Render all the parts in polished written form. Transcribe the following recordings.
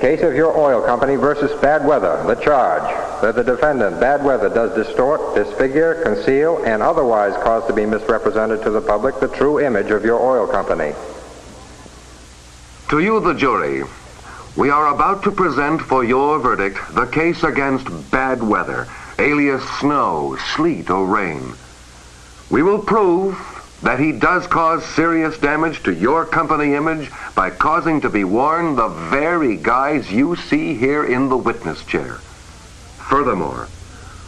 case of your oil company versus bad weather, the charge that the defendant, bad weather, does distort, disfigure, conceal, and otherwise cause to be misrepresented to the public the true image of your oil company. To you, the jury, we are about to present for your verdict the case against bad weather, alias snow, sleet, or rain. We will prove that he does cause serious damage to your company image by causing to be worn the very guise you see here in the witness chair. Furthermore,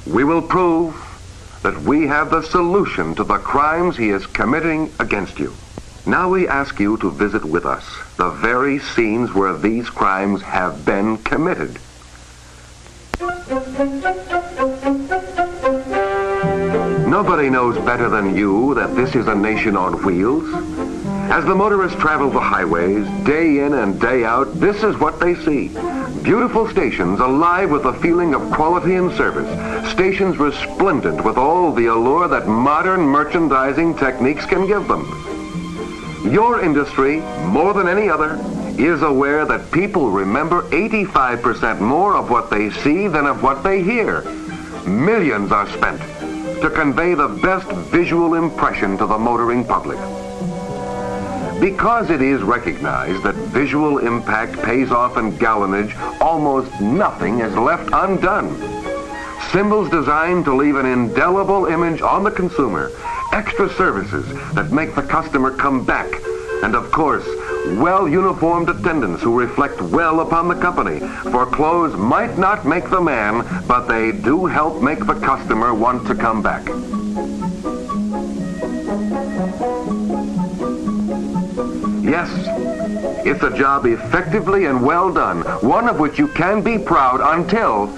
we will prove that we have the solution to the crimes he is committing against you. Now we ask you to visit with us the very scenes where these crimes have been committed. Nobody knows better than you that this is a nation on wheels. As the motorists travel the highways, day in and day out, this is what they see. Beautiful stations alive with a feeling of quality and service. Stations resplendent with all the allure that modern merchandising techniques can give them. Your industry, more than any other, is aware that people remember 85% more of what they see than of what they hear. Millions are spent to convey the best visual impression to the motoring public. Because it is recognized that visual impact pays off in gallonage, almost nothing is left undone. Symbols designed to leave an indelible image on the consumer, extra services that make the customer come back, and of course, well-uniformed attendants who reflect well upon the company, for clothes might not make the man, but they do help make the customer want to come back. Yes, it's a job effectively and well done, one of which you can be proud until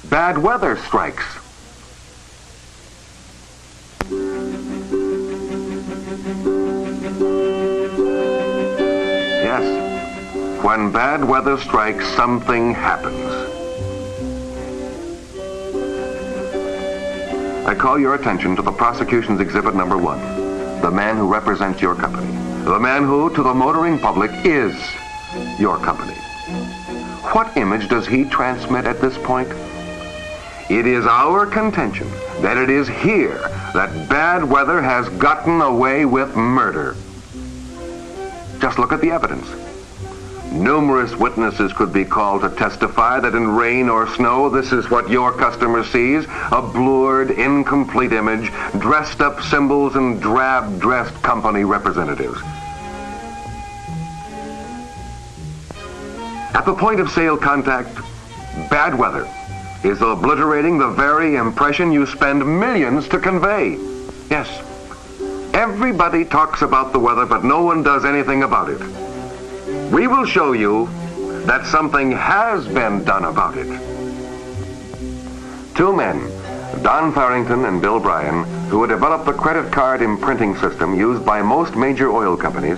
bad weather strikes. Yes, when bad weather strikes, something happens. I call your attention to the prosecution's exhibit number 1, the man who represents your company. The man who, to the motoring public, is your company. What image does he transmit at this point? It is our contention that it is here that bad weather has gotten away with murder. Just look at the evidence. Numerous witnesses could be called to testify that in rain or snow, this is what your customer sees: a blurred, incomplete image, dressed up symbols, and drab-dressed company representatives. At the point of sale contact, bad weather is obliterating the very impression you spend millions to convey. Yes, everybody talks about the weather, but no one does anything about it. We will show you that something has been done about it. Two men, Don Farrington and Bill Bryan, who had developed the credit card imprinting system used by most major oil companies,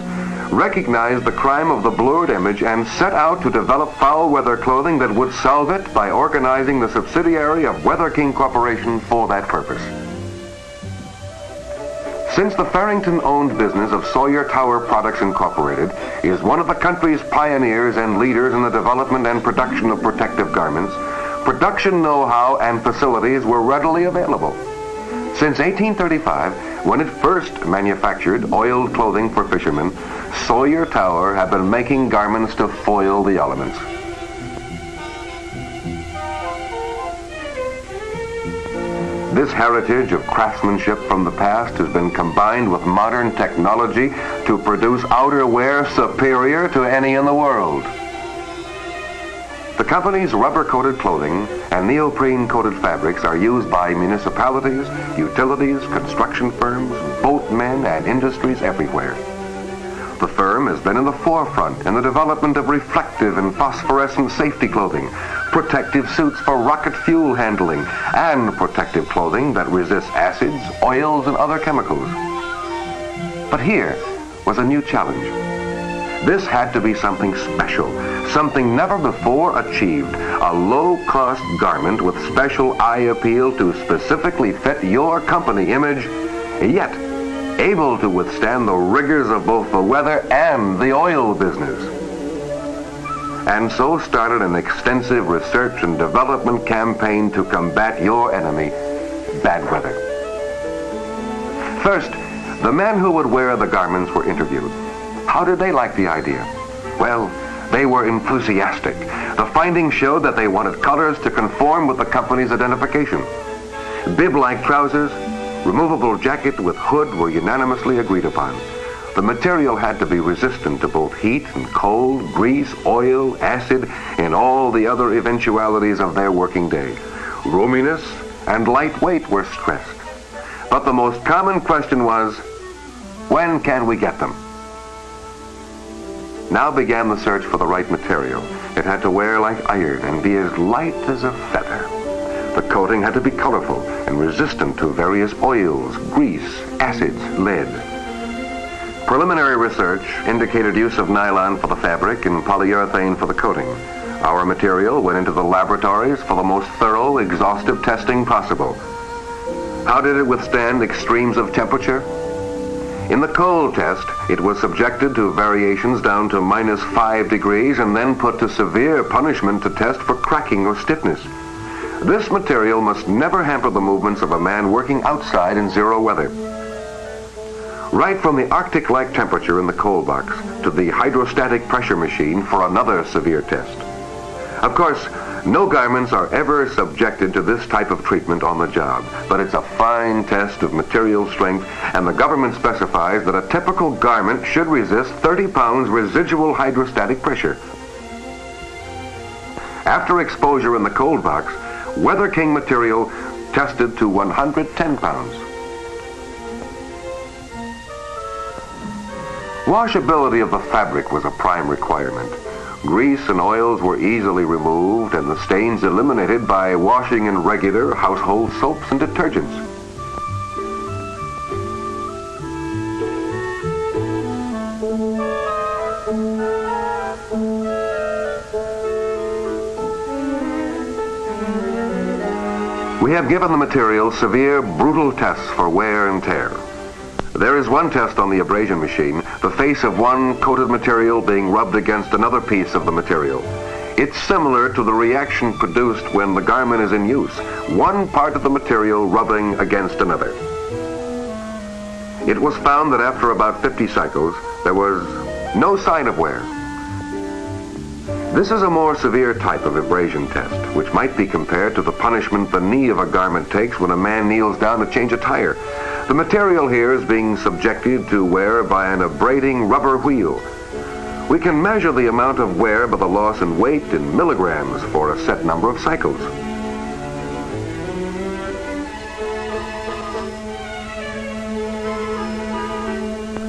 recognized the crime of the blurred image and set out to develop foul weather clothing that would solve it by organizing the subsidiary of Weather King Corporation for that purpose. Since the Farrington-owned business of Sawyer Tower Products Incorporated is one of the country's pioneers and leaders in the development and production of protective garments, production know-how and facilities were readily available. Since 1835, when it first manufactured oiled clothing for fishermen, Sawyer Tower had been making garments to foil the elements. This heritage of craftsmanship from the past has been combined with modern technology to produce outerwear superior to any in the world. The company's rubber-coated clothing and neoprene-coated fabrics are used by municipalities, utilities, construction firms, boatmen, and industries everywhere. The firm has been in the forefront in the development of reflective and phosphorescent safety clothing, protective suits for rocket fuel handling, and protective clothing that resists acids, oils, and other chemicals. But here was a new challenge. This had to be something special, something never before achieved, a low-cost garment with special eye appeal to specifically fit your company image, yet able to withstand the rigors of both the weather and the oil business. and so started an extensive research and development campaign to combat your enemy, bad weather. First, the men who would wear the garments were interviewed. How did they like the idea? Well, they were enthusiastic. The findings showed that they wanted colors to conform with the company's identification. Bib-like trousers, removable jacket with hood were unanimously agreed upon. The material had to be resistant to both heat and cold, grease, oil, acid, and all the other eventualities of their working day. Roominess and lightweight were stressed. But the most common question was, when can we get them? Now began the search for the right material. It had to wear like iron and be as light as a feather. The coating had to be colorful and resistant to various oils, grease, acids, lead. Preliminary research indicated use of nylon for the fabric and polyurethane for the coating. Our material went into the laboratories for the most thorough, exhaustive testing possible. How did it withstand extremes of temperature? In the cold test, it was subjected to variations down to -5 degrees and then put to severe punishment to test for cracking or stiffness. This material must never hamper the movements of a man working outside in zero weather. Right from the Arctic-like temperature in the cold box to the hydrostatic pressure machine for another severe test. Of course, no garments are ever subjected to this type of treatment on the job, but it's a fine test of material strength, and the government specifies that a typical garment should resist 30 pounds residual hydrostatic pressure. After exposure in the cold box, Weather King material tested to 110 pounds. Washability of the fabric was a prime requirement. Grease and oils were easily removed and the stains eliminated by washing in regular household soaps and detergents. We have given the material severe, brutal tests for wear and tear. There is one test on the abrasion machine, the face of one coated material being rubbed against another piece of the material. It's similar to the reaction produced when the garment is in use, one part of the material rubbing against another. It was found that after about 50 cycles, there was no sign of wear. This is a more severe type of abrasion test, which might be compared to the punishment the knee of a garment takes when a man kneels down to change a tire. The material here is being subjected to wear by an abrading rubber wheel. We can measure the amount of wear by the loss in weight in milligrams for a set number of cycles.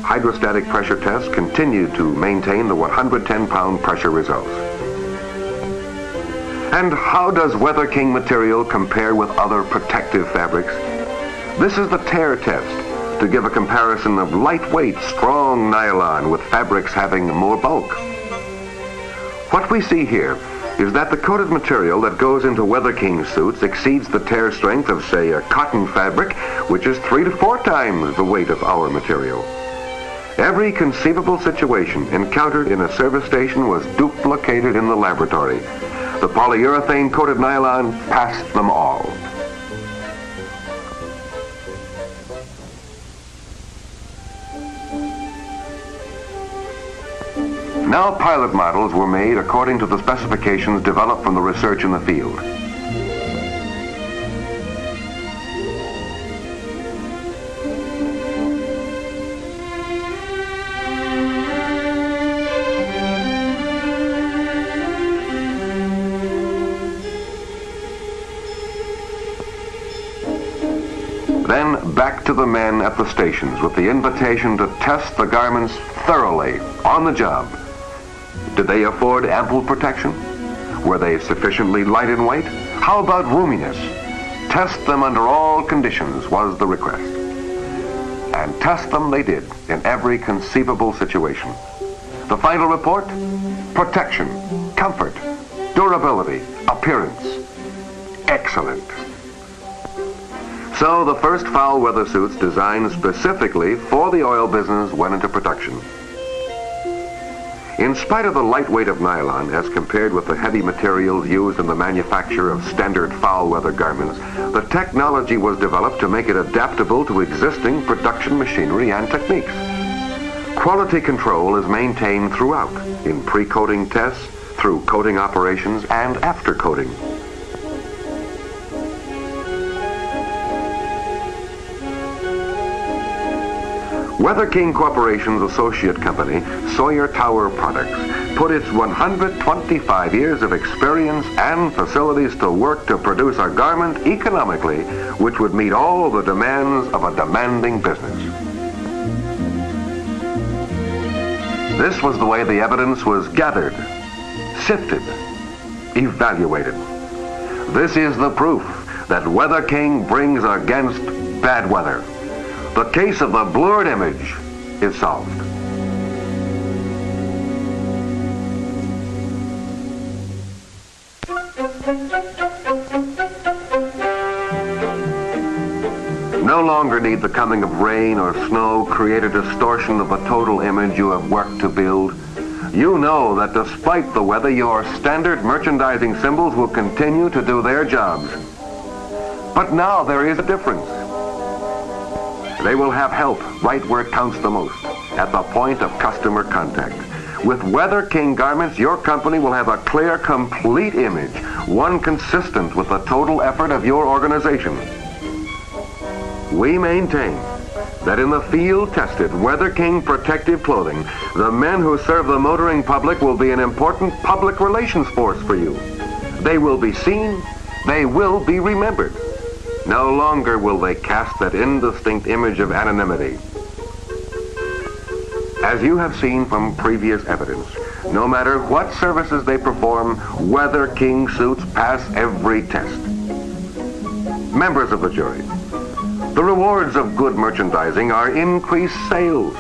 Hydrostatic pressure tests continue to maintain the 110-pound pressure results. And how does Weather King material compare with other protective fabrics? This is the tear test to give a comparison of lightweight, strong nylon with fabrics having more bulk. What we see here is that the coated material that goes into Weather King suits exceeds the tear strength of, say, a cotton fabric, which is 3 to 4 times the weight of our material. Every conceivable situation encountered in a service station was duplicated in the laboratory. The polyurethane-coated nylon passed them all. Now pilot models were made according to the specifications developed from the research in the field. Then back to the men at the stations with the invitation to test the garments thoroughly on the job. Did they afford ample protection? Were they sufficiently light in weight? How about roominess? Test them under all conditions was the request. And test them they did in every conceivable situation. The final report? Protection, comfort, durability, appearance. Excellent. So the first foul weather suits designed specifically for the oil business went into production. In spite of the light weight of nylon as compared with the heavy materials used in the manufacture of standard foul weather garments, the technology was developed to make it adaptable to existing production machinery and techniques. Quality control is maintained throughout, in pre-coating tests, through coating operations, and after coating. Weather King Corporation's associate company, Sawyer Tower Products, put its 125 years of experience and facilities to work to produce a garment economically which would meet all the demands of a demanding business. This was the way the evidence was gathered, sifted, evaluated. This is the proof that Weather King brings against bad weather. The case of the blurred image is solved. No longer need the coming of rain or snow create a distortion of the total image you have worked to build. You know that despite the weather, your standard merchandising symbols will continue to do their jobs. But now there is a difference. They will have help right where it counts the most, at the point of customer contact. With Weather King garments, your company will have a clear, complete image, one consistent with the total effort of your organization. We maintain that in the field-tested Weather King protective clothing, the men who serve the motoring public will be an important public relations force for you. They will be seen, they will be remembered. No longer will they cast that indistinct image of anonymity. As you have seen from previous evidence, no matter what services they perform, Weather King suits pass every test. Members of the jury, the rewards of good merchandising are increased sales.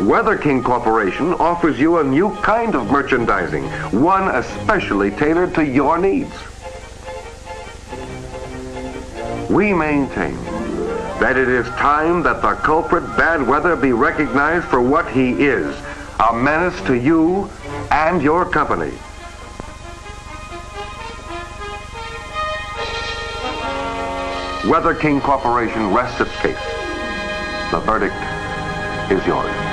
Weather King Corporation offers you a new kind of merchandising, one especially tailored to your needs. We maintain that it is time that the culprit bad weather be recognized for what he is, a menace to you and your company. Weather King Corporation rests its case. The verdict is yours.